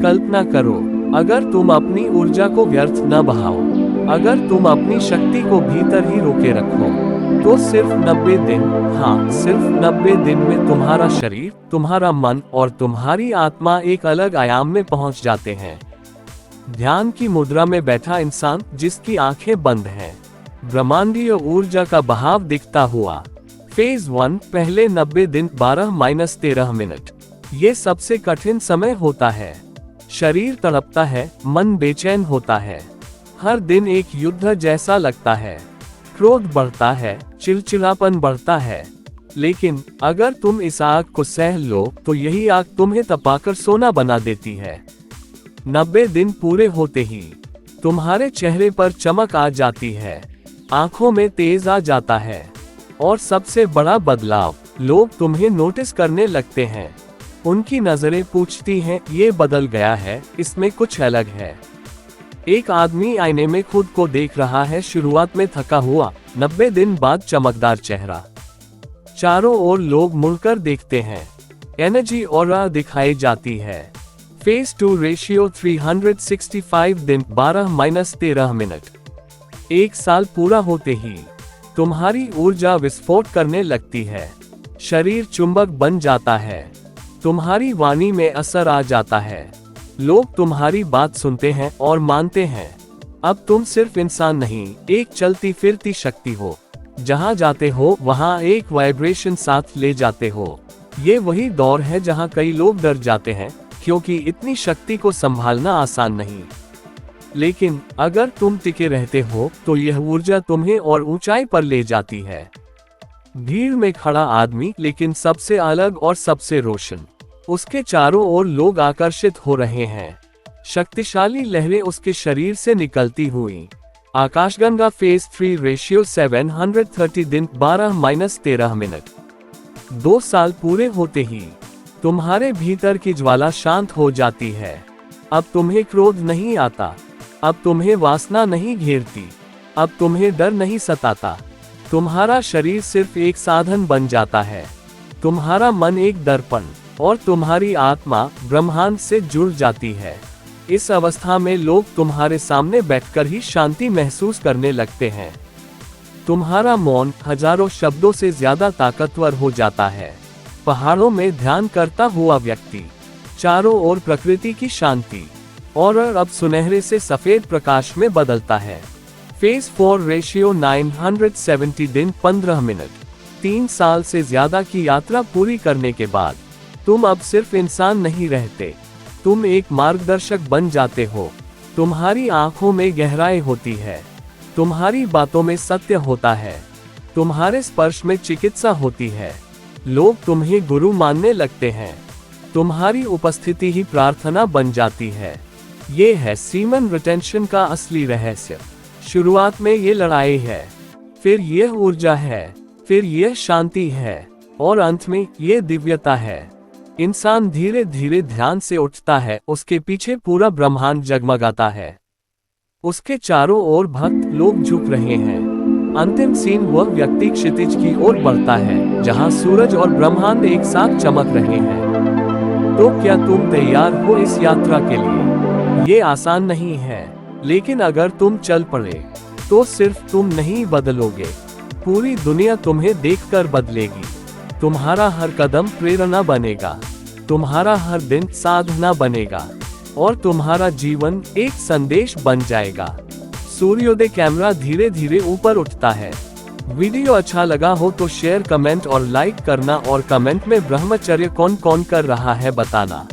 कल्पना करो, अगर तुम अपनी ऊर्जा को व्यर्थ न बहाओ, अगर तुम अपनी शक्ति को भीतर ही रोके रखो, तो सिर्फ 90 दिन, हाँ सिर्फ 90 दिन में तुम्हारा शरीर, तुम्हारा मन और तुम्हारी आत्मा एक अलग आयाम में पहुंच जाते हैं। ध्यान की मुद्रा में बैठा इंसान जिसकी आंखें बंद हैं, ब्रह्मांडीय ऊर्जा का बहाव दिखता हुआ। फेज 1, पहले 90 दिन 12-13 मिनट। ये सबसे कठिन समय होता है। शरीर तड़पता है, मन बेचैन होता है, हर दिन एक युद्ध जैसा लगता है, क्रोध बढ़ता है, चिड़चिड़ापन बढ़ता है। लेकिन अगर तुम इस आग को सह लो तो यही आग तुम्हें तपाकर सोना बना देती है। 90 दिन पूरे होते ही तुम्हारे चेहरे पर चमक आ जाती है, आंखों में तेज आ जाता है, और सबसे बड़ा बदलाव, लोग तुम्हें नोटिस करने लगते हैं। उनकी नजरें पूछती हैं, ये बदल गया है, इसमें कुछ अलग है। एक आदमी आईने में खुद को देख रहा है, शुरुआत में थका हुआ, 90 दिन बाद चमकदार चेहरा। चारों ओर लोग मुड़कर देखते हैं, एनर्जी ऑरा दिखाई जाती है। फेज 2, रेशियो 365 दिन 12-13 मिनट। एक साल पूरा होते ही तुम्हारी ऊर्जा विस्फोट करने लगती है, शरीर चुंबक बन जाता है, तुम्हारी वाणी में असर आ जाता है, लोग तुम्हारी बात सुनते हैं और मानते हैं। अब तुम सिर्फ इंसान नहीं, एक चलती फिरती शक्ति हो। जहां जाते हो वहां एक वाइब्रेशन साथ ले जाते हो। ये वही दौर है जहां कई लोग डर जाते हैं, क्योंकि इतनी शक्ति को संभालना आसान नहीं। लेकिन अगर तुम टिके रहते हो तो यह ऊर्जा तुम्हें और ऊंचाई पर ले जाती है। भीड़ में खड़ा आदमी, लेकिन सबसे अलग और सबसे रोशन। उसके चारों ओर लोग आकर्षित हो रहे हैं, शक्तिशाली लहरें उसके शरीर से निकलती हुई। आकाशगंगा फेज 3, रेशियो 730 दिन 12-13 मिनट। 2 साल पूरे होते ही तुम्हारे भीतर की ज्वाला शांत हो जाती है। अब तुम्हें क्रोध नहीं आता, अब तुम्हें वासना नहीं घेरती, अब तुम्हें डर नहीं सताता। तुम्हारा शरीर सिर्फ एक साधन बन जाता है, तुम्हारा मन एक दर्पण, और तुम्हारी आत्मा ब्रह्मांड से जुड़ जाती है। इस अवस्था में लोग तुम्हारे सामने बैठकर ही शांति महसूस करने लगते हैं। तुम्हारा मौन हजारों शब्दों से ज्यादा ताकतवर हो जाता है। पहाड़ों में ध्यान करता हुआ व्यक्ति, चारों ओर प्रकृति की शांति, और अब सुनहरे से सफेद प्रकाश में बदलता है। फेज 4, रेशियो 970 दिन 15 मिनट। 3 साल से ज्यादा की यात्रा पूरी करने के बाद तुम अब सिर्फ इंसान नहीं रहते, तुम एक मार्गदर्शक बन जाते हो। तुम्हारी आंखों में गहराई होती है, तुम्हारी बातों में सत्य होता है, तुम्हारे स्पर्श में चिकित्सा होती है। लोग तुम्हें गुरु मानने लगते हैं, तुम्हारी उपस्थिति ही प्रार्थना बन जाती है। ये है सीमन रिटेंशन का असली रहस्य। शुरुआत में ये लड़ाई है, फिर यह ऊर्जा है, फिर यह शांति है, और अंत में ये दिव्यता है। इंसान धीरे धीरे ध्यान से उठता है, उसके पीछे पूरा ब्रह्मांड जगमगाता है, उसके चारों ओर भक्त लोग झुक रहे हैं। अंतिम सीन, वह व्यक्ति क्षितिज की ओर बढ़ता है, जहां सूरज और ब्रह्मांड एक साथ चमक रहे हैं। तो क्या तुम तैयार हो इस यात्रा के लिए? ये आसान नहीं है, लेकिन अगर तुम चल पड़े तो सिर्फ तुम नहीं बदलोगे, पूरी दुनिया तुम्हें देखकर बदलेगी। तुम्हारा हर कदम प्रेरणा बनेगा, तुम्हारा हर दिन साधना बनेगा, और तुम्हारा जीवन एक संदेश बन जाएगा। सूर्योदय कैमरा धीरे धीरे ऊपर उठता है। वीडियो अच्छा लगा हो तो शेयर, कमेंट और लाइक करना, और कमेंट में ब्रह्मचर्य कौन कौन कर रहा है बताना।